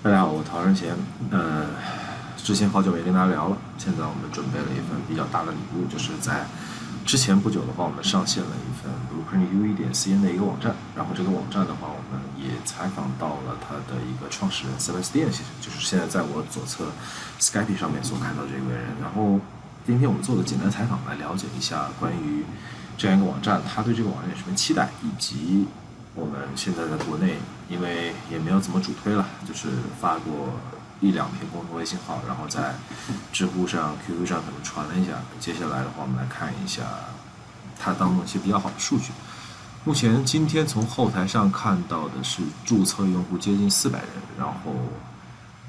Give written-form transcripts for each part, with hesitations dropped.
大家好，我陶仁贤。之前好久没跟大家聊了，现在我们准备了一份比较大的礼物，就是在之前不久的话，我们上线了一份 BlueprintUE.cn 的一个网站。然后这个网站的话，我们也采访到了它的一个创始人 Sébastien 先生，就是现在在我左侧 Skype 上面所看到这位人。然后今天我们做个简单采访，来了解一下关于这样一个网站，他对这个网站有什么期待，以及我们现在在国内，因为也没有怎么主推了，就是发过一两篇公众微信号，然后在知乎上、QQ 上可能传了一下。接下来的话，我们来看一下它当中一些比较好的数据。目前今天从后台上看到的是注册用户接近400人，然后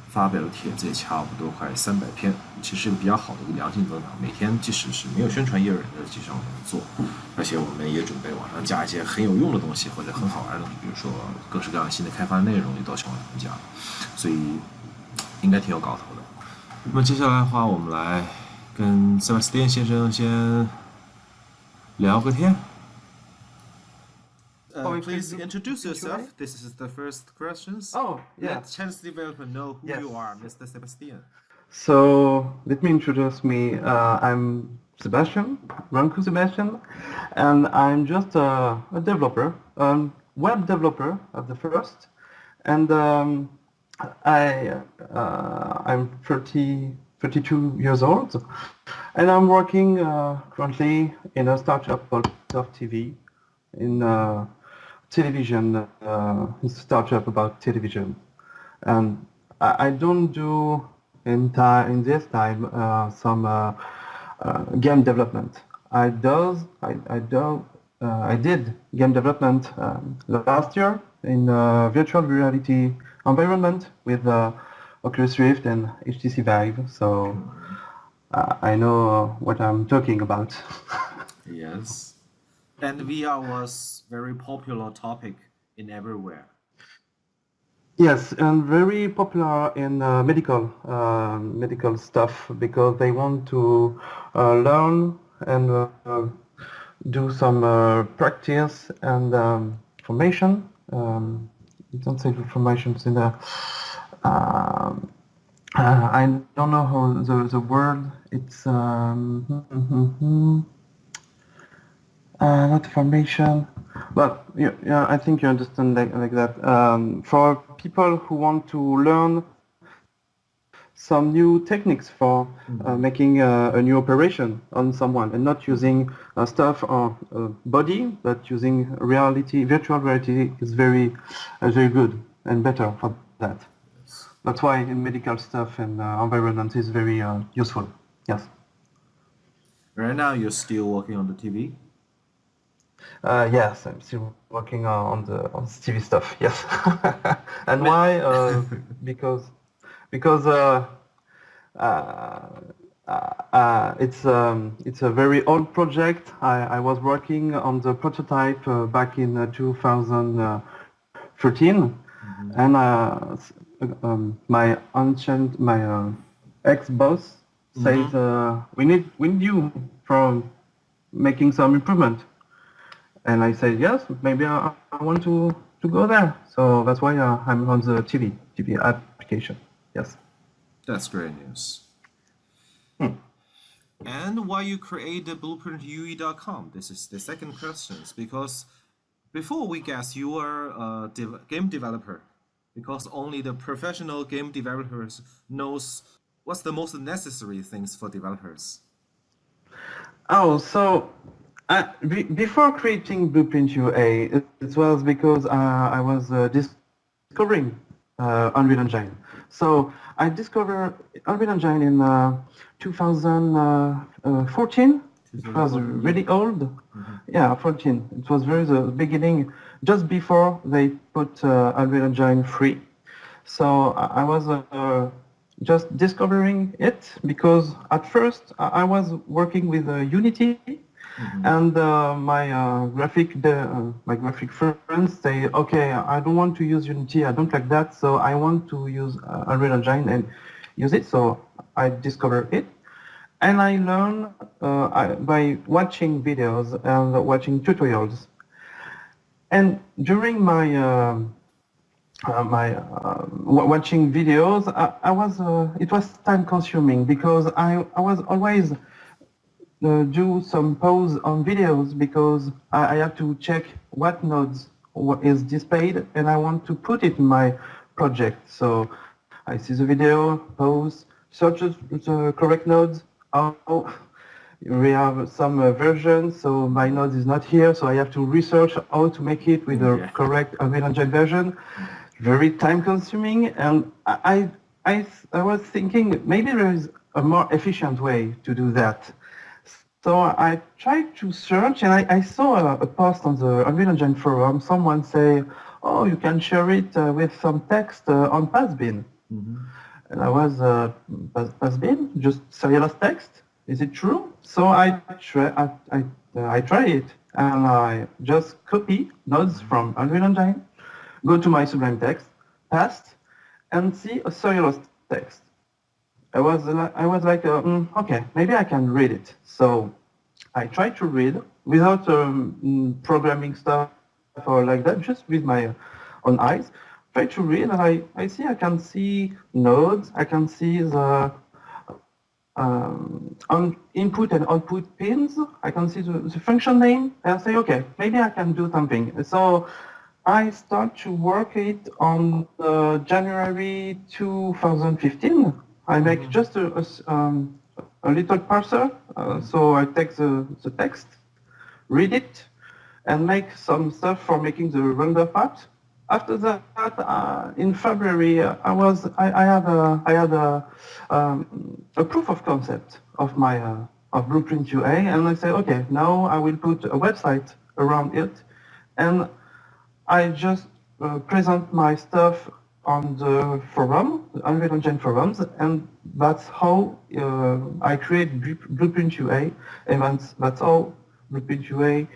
发表的帖子也差不多快300篇，其实是个比较好的一个良性增长。每天即使是没有宣传也有人在这上面做，而且我们也准备往上加一些很有用的东西或者很好玩的东西，比如说各式各样新的开发内容也都想往上加，所以应该挺有搞头的。那么接下来的话，我们来跟塞巴斯蒂安先生先聊个天。Please introduce yourself. This is the first questions. Oh, yeah. Let Chinese developer know who you are, Mr. Sébastien. So let me introduce me. I'm Sébastien, Ranku Sébastien, and I'm just a developer, web developer at the first, and I'm 32 years old, and I'm working currently in a startup called TV, in television, startup about television, and I don't do in this time some game development. I did game development last year in virtual reality environment with Oculus Rift and HTC Vive, so I know what I'm talking about. Yes. And VR was very popular topic in everywhere. Yes, and very popular in medical stuff because they want to learn and do some practice and formation. Don't say formation in the. I don't know how the word. It's not formation, but yeah, I think you understand like that. For people who want to learn some new techniques for making a new operation on someone and not using stuff or body, but using virtual reality is very good and better for that. That's why in medical stuff and environment is very useful. Yes. Right now, you're still working on the TV. Yes, I'm still working on the TV stuff. Yes, and why? Because it's a very old project. I was working on the prototype back in 2013, and my ex-boss says we need you for making some improvement. And I said, yes, maybe I want to go there. So that's why I'm on the TV application. Yes. That's great news. And why you create the BlueprintUE.com? This is the second question. Because before we guess you are a game developer, because only the professional game developers knows what's the most necessary things for developers. Oh, so before creating BlueprintUE, it was because I was discovering Unreal Engine. So I discovered Unreal Engine in 2014. It was really old. Yeah, 14. It was the beginning, just before they put Unreal Engine free. So I was just discovering it because at first I was working with Unity. And my graphic friends say, okay, I don't want to use Unity, I don't like that, so I want to use Unreal Engine and use it. So I discovered it, and I learn by watching videos and watching tutorials. And during my watching videos. It was time consuming because I was always do some pause on videos because I have to check what nodes is displayed and I want to put it in my project. So I see the video, pause, search the correct nodes. Oh, we have some versions, so my node is not here, so I have to research how to make it with the correct Unreal Engine version. Very time consuming, and I was thinking maybe there is a more efficient way to do that. So I tried to search, and I saw a post on the Unreal Engine forum. Someone say, "Oh, you can share it with some text on Passbin." Mm-hmm. And I was Passbin, just serialized text. Is it true? So I try it, and I just copy nodes from Unreal Engine, go to my Sublime Text, paste, and see a serialized text. I was like, okay, maybe I can read it. So I tried to read without programming stuff or like that, just with my own eyes. Try to read, and I see I can see nodes, I can see the on input and output pins, I can see the function name, and say, okay, maybe I can do something. So I start to work it on January 2015. I make just a little parser. So I take the text, read it, and make some stuff for making the render part. After that, in February, I had a proof of concept of my of BlueprintUE, and I say, okay, now I will put a website around it, and I just present my stuff on the forum, the Unreal Engine forums, and that's how I create BlueprintUE events. That's how BlueprintUE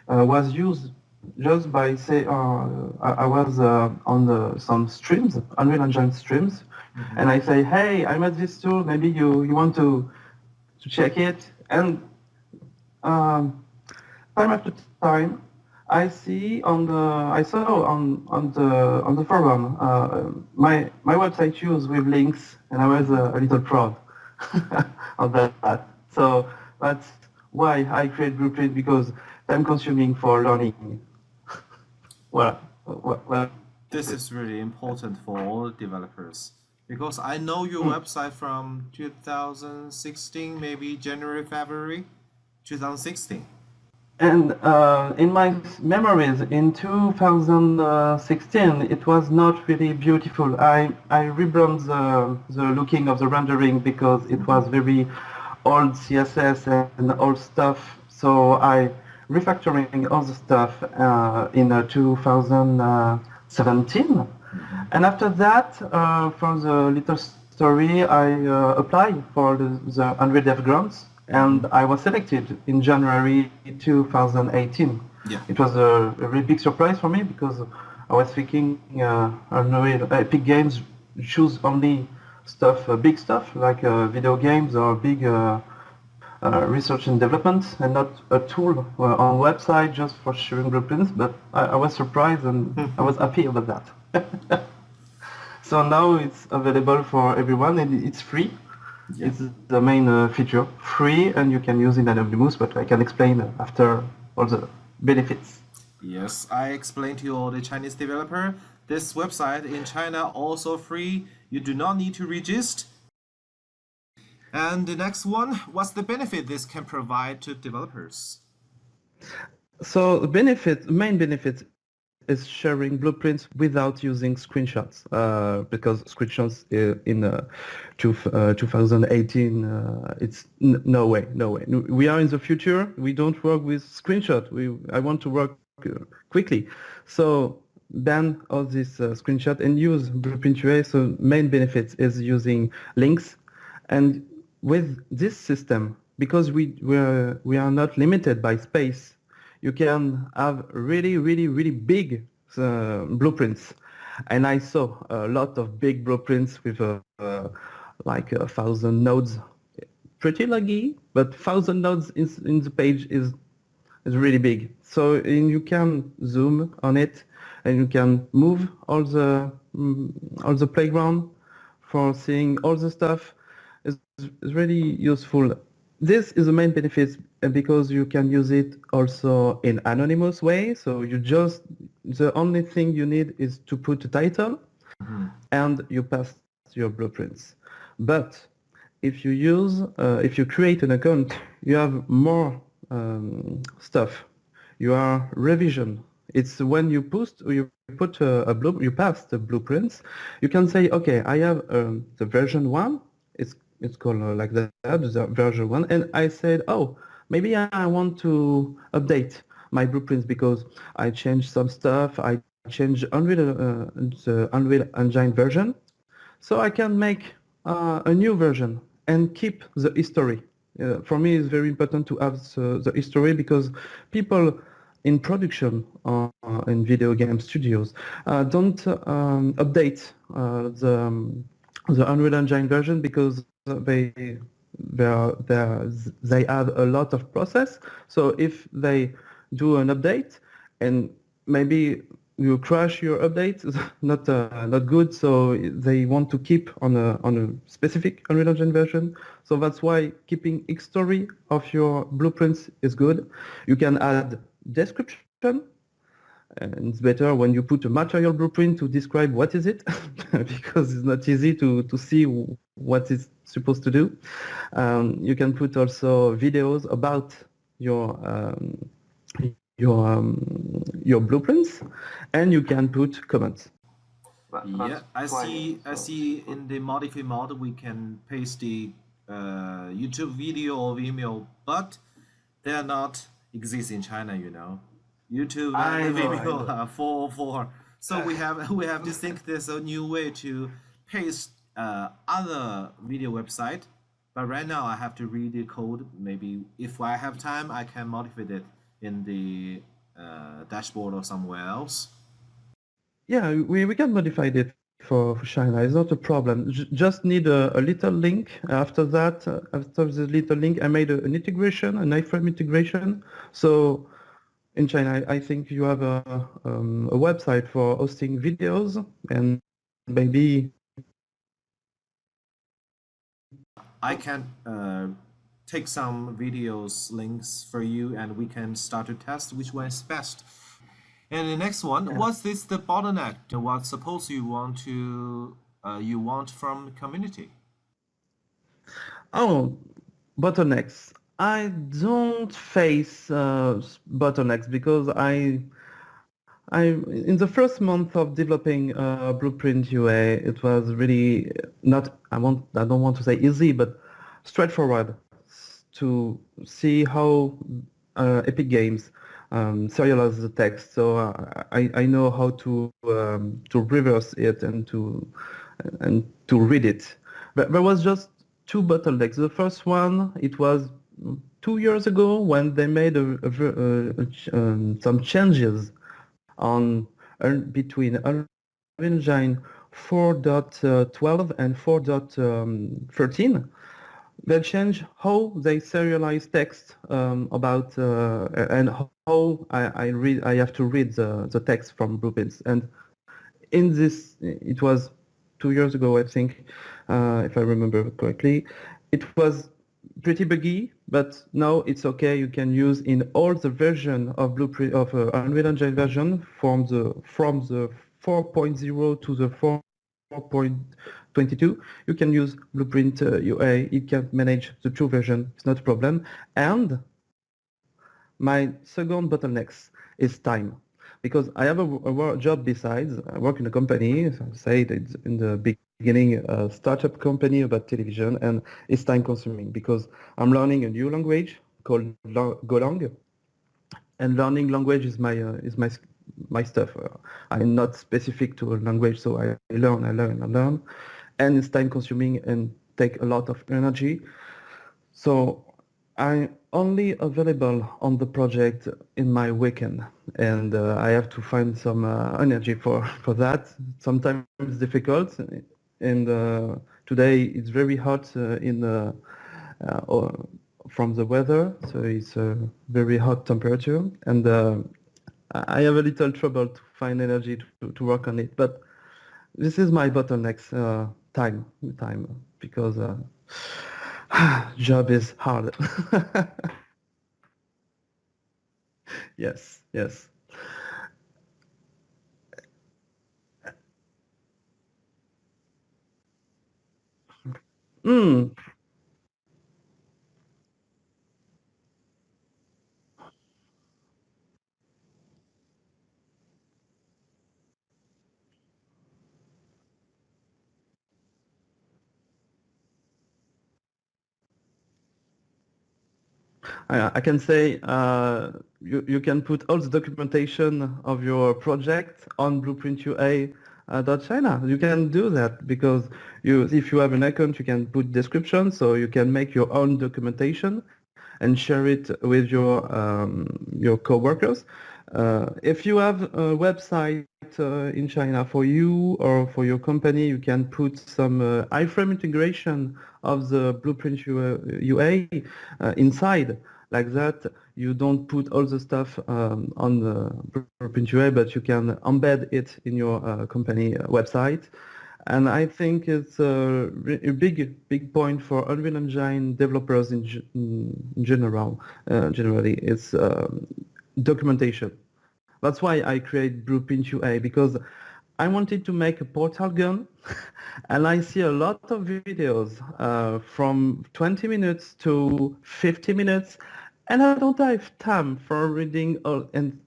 was used. Just by say, I was on some streams, Unreal Engine streams, mm-hmm. and I say, hey, I made this tool, maybe you want to check it, and time after time, I saw on the forum my website used with links, and I was a little proud of that. So that's why I create Blueprint, because time consuming for learning. Well, this is really important for all developers, because I know your website from 2016, maybe January, February 2016. And in my memories, in 2016, it was not really beautiful. I rebranded the looking of the rendering because it was very old CSS and old stuff. So I refactoring all the stuff in 2017. Mm-hmm. And after that, from the little story, I applied for the Unreal Dev grants, and I was selected in January 2018. Yeah. It was a really big surprise for me, because I was thinking Epic Games choose only stuff, big stuff, like video games or big research and development, and not a tool on website just for sharing blueprints. But I was surprised, and I was happy about that. So now it's available for everyone, and it's free. Yeah. It's the main feature, free, and you can use it in Anonymous, but I can explain after all the benefits. Yes, I explained to all the Chinese developer, this website in China also free. You do not need to register. And the next one, what's the benefit this can provide to developers? So the main benefit is sharing blueprints without using screenshots, because screenshots in 2018, it's no way. We are in the future. We don't work with screenshots. I want to work quickly. So ban all this screenshot and use BlueprintUE. So main benefit is using links. And with this system, because we are not limited by space, you can have really big blueprints. And I saw a lot of big blueprints with like 1,000 nodes. Pretty laggy, but 1,000 nodes in the page is really big. So you can zoom on it, and you can move all the playground for seeing all the stuff. Is really useful. This is the main benefit because you can use it also in anonymous way. So the only thing you need is to put a title and you pass your blueprints. But if you create an account, you have more stuff. You are revision. It's when you pass the blueprints, you can say, okay, I have the version 1. It's called like that, the version 1, and I said, oh, maybe I want to update my blueprints because I changed some stuff. I changed the Unreal Engine version, so I can make a new version and keep the history. For me, it's very important to have the history because people in production in video game studios don't update the Unreal Engine version because they have a lot of process. So if they do an update and maybe you crash your update, not good. So they want to keep on a specific Unreal Engine version. So that's why keeping history of your blueprints is good. You can add description. And it's better when you put a material blueprint to describe what is it, because it's not easy to see what it's supposed to do. You can put also videos about your blueprints, and you can put comments. Yeah, I see. In the modify mode, we can paste the YouTube video or Vimeo, but they are not exist in China, YouTube and Vimeo are 404. So we have to think there's a new way to paste other video website. But right now I have to read the code. Maybe if I have time, I can modify it in the dashboard or somewhere else. Yeah, we can modify it for China. It's not a problem. Just need a little link. After that, after the little link, I made an integration, an iframe integration. So in China, I think you have a website for hosting videos, and maybe I can take some videos links for you, and we can start to test which one is best. And the next one, what's this the bottleneck? What suppose you want from the community? Oh, bottlenecks. I don't face bottlenecks because I in the first month of developing BlueprintUE, it was really not. I don't want to say easy, but straightforward to see how Epic Games serialize the text. So I know how to reverse it and to read it. But there was just two bottlenecks. The first one, it was 2 years ago when they made some changes on between Unreal Engine 4.12 and 4.13. They change how they serialize text about and how I have to read the text from blueprints. And in this, it was 2 years ago, I think, if I remember correctly. It was pretty buggy, but now it's okay. You can use in all the version of Blueprint of Unreal Engine version from the 4.0 to the 4.22. You can use BlueprintUE. It can manage the two version. It's not a problem. And my second bottleneck is time, because I have a job besides. I work in a company. So I say that in the beginning, a startup company about television, and it's time consuming because I'm learning a new language called Golang, and learning language is my stuff. I'm not specific to a language, so I learn, and it's time consuming and take a lot of energy. So I'm only available on the project in my weekend, and I have to find some energy for that. Sometimes it's difficult, and today it's very hot from the weather, so it's a very hot temperature, and I have a little trouble to find energy to work on it, but this is my bottlenecks time because job is hard. Yes. Mm. I can say you can put all the documentation of your project on BlueprintUE China. You can do that because if you have an account, you can put description, so you can make your own documentation and share it with your coworkers. If you have a website in China for you or for your company, you can put some iframe integration of the Blueprint UA inside. Like that, you don't put all the stuff on the Blueprint UA, but you can embed it in your company website. And I think it's a big point for Unreal Engine developers in general. Generally, it's documentation. That's why I create BlueprintUE, because I wanted to make a portal gun, and I see a lot of videos from 20 minutes to 50 minutes, and I don't have time for reading and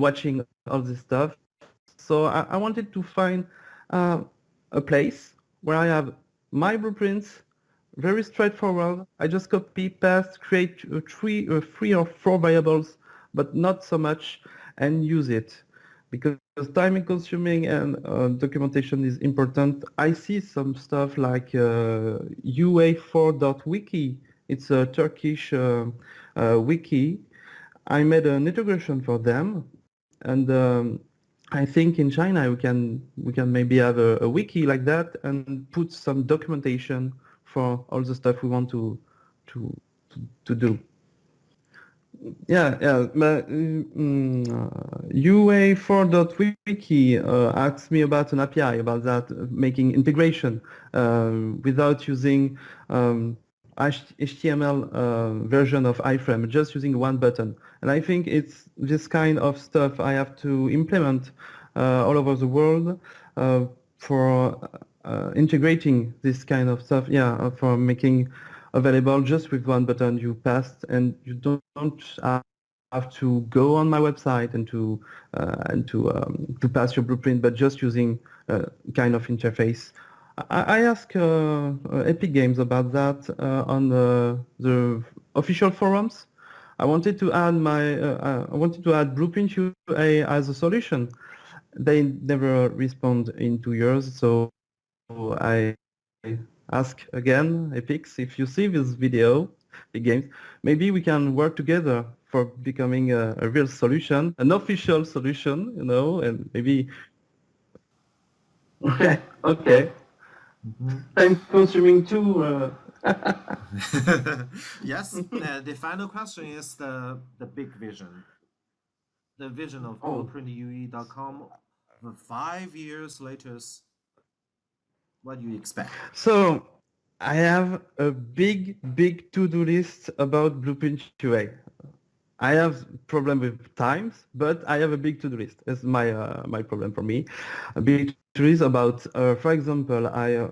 watching all this stuff. So I wanted to find a place where I have my blueprints, very straightforward. I just copy, paste, create three or four variables, but not so much, and use it. Because time consuming and documentation is important. I see some stuff like ua4.wiki. It's a Turkish wiki. I made an integration for them, and I think in China we can maybe have a wiki like that and put some documentation for all the stuff we want to do. Yeah. But ua4.wiki asked me about an API about that, making integration without using HTML version of iframe, just using one button. And I think it's this kind of stuff I have to implement all over the world for integrating this kind of stuff. Yeah, for making available just with one button. You pass, and you don't have to go on my website and to pass your blueprint, but just using a kind of interface. I asked Epic Games about that on the official forums. I wanted to add Blueprint UA as a solution. They never respond in 2 years, so I ask again, Epics, if you see this video, Epic Games, maybe we can work together for becoming a real solution, an official solution, and maybe. Okay. Time consuming too. Yes. The final question is the big vision. The vision of BlueprintUE.com 5 years later. What do you expect? So I have a big to-do list about Blueprint UA. I have problem with times, but I have a big to-do list. It's my problem for me. A big to-do list about, for example, I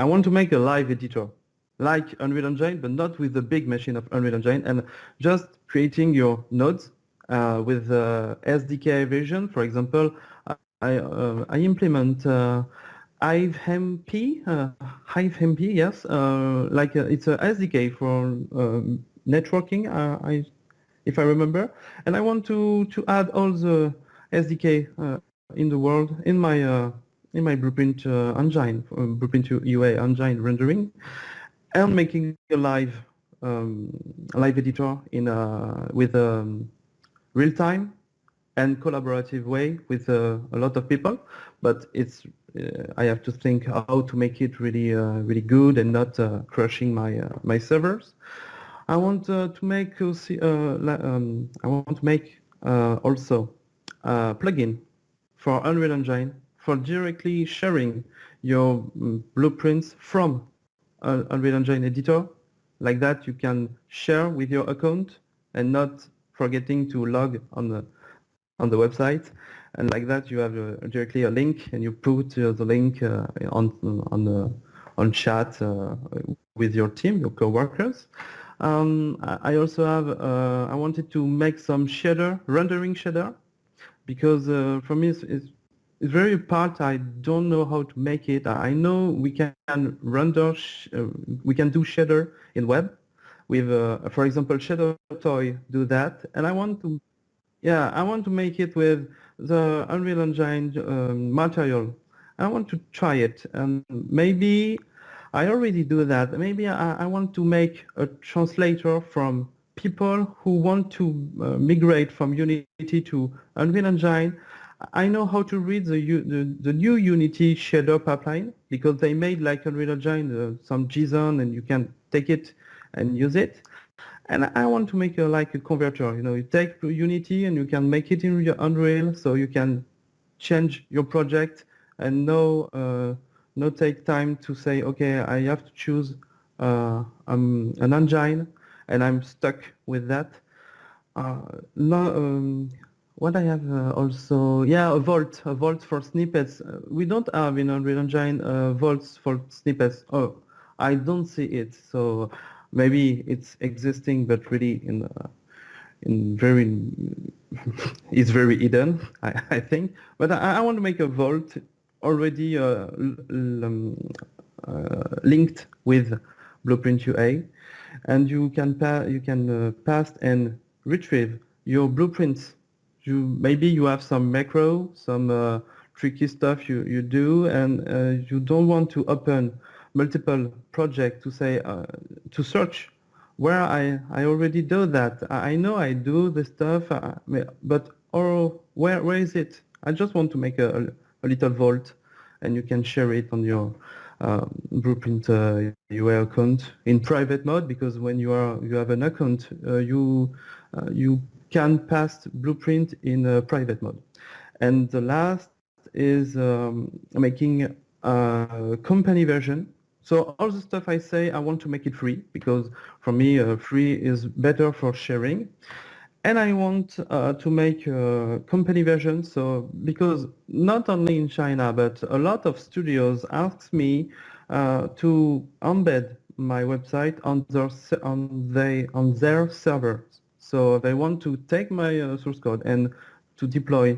want to make a live editor, like Unreal Engine, but not with the big machine of Unreal Engine, and just creating your nodes with SDK version. For example, I implement HiveMP, yes, it's a SDK for networking, if I remember, and I want to add all the SDK in the world in my Blueprint engine, Blueprint UA engine rendering, and making a live editor with real time and collaborative way with a lot of people, but it's I have to think how to make it really good and not crushing my servers. I want to make also a plugin for Unreal Engine for directly sharing your blueprints from Unreal Engine editor. Like that, you can share with your account and not forgetting to log on the website. And like that, you have directly a link, and you put the link on chat with your team, your coworkers. I also have. I wanted to make some rendering shader, because for me it's very part I don't know how to make it. I know we can render, we can do shader in web with, for example, Shadow Toy do that, and I want to make it with the Unreal Engine material. I want to try it, and maybe I already do that. Maybe I want to make a translator from people who want to migrate from Unity to Unreal Engine. I know how to read the new Unity shader pipeline, because they made like Unreal Engine some JSON, and you can take it and use it. And I want to make like a converter. You take Unity and you can make it in Unreal, so you can change your project and no take time to say, okay, I have to choose an engine, and I'm stuck with that. What I have also, a vault for snippets. We don't have in Unreal Engine vaults for snippets. Oh, I don't see it. So maybe it's existing, but really it's very hidden, I think. But I want to make a vault already linked with BlueprintUE, and you can pass and retrieve your blueprints. Maybe you have some macro, some tricky stuff you do, and you don't want to open multiple projects to say to search where I already do that. I know I do the stuff, but where is it? I just want to make a little vault, and you can share it on your BlueprintUE account in private mode, because when you have an account, you can pass Blueprint in private mode. And the last is making a company version. So all the stuff I say, I want to make it free, because for me, free is better for sharing. And I want to make a company version. So because not only in China, but a lot of studios ask me to embed my website on their servers. So they want to take my source code and to deploy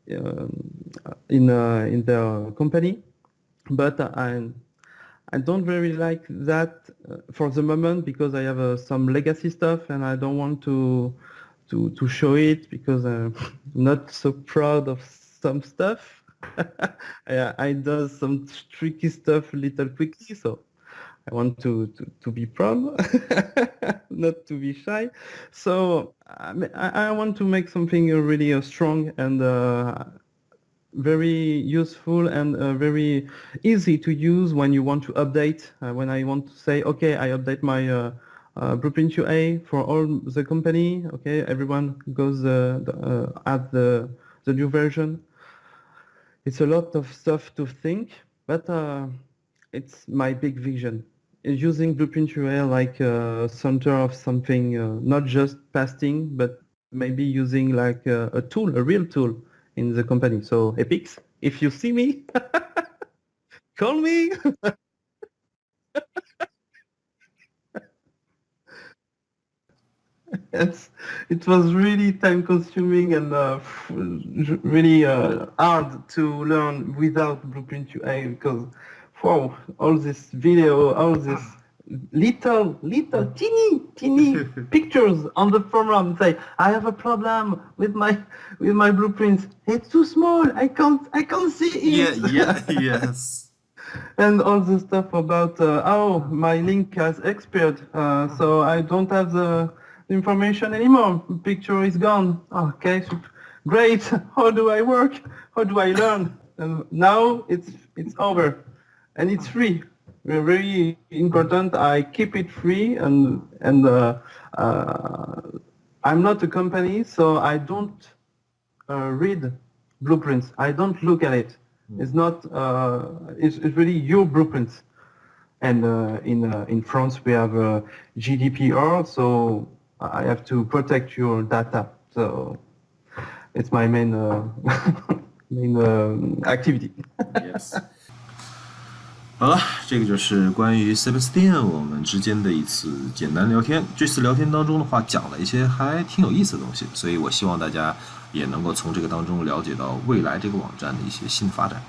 in their company, but I don't really like that for the moment, because I have some legacy stuff, and I don't want to show it, because I'm not so proud of some stuff. I do some tricky stuff a little quickly, so I want to be proud, not to be shy. So I want to make something really strong and very useful and very easy to use when you want to update. When I want to say, okay, I update my BlueprintUE for all the company. Okay, everyone goes at the new version. It's a lot of stuff to think, but it's my big vision. Using BlueprintUE like a center of something, not just pasting, but maybe using like a tool, a real tool in the company. So Epics, if you see me, call me. It was really time consuming and really hard to learn without BlueprintUE, because wow, all this video, all this little teeny pictures on the forum say, I have a problem with my blueprints. It's too small. I can't see it. Yes. And all the stuff about oh, my link has expired, so I don't have the information anymore. Picture is gone. Okay, great. How do I work? How do I learn? And now it's over, and it's free. Very important. I keep it free, and I'm not a company, so I don't read blueprints. I don't look at it. It's not. It's really your blueprints. And in France we have GDPR, so I have to protect your data. So it's my main activity. Yes. 好了，这个就是关于 Sébastien 我们之间的一次简单聊天。这次聊天当中的话，讲了一些还挺有意思的东西，所以我希望大家也能够从这个当中了解到未来这个网站的一些新发展。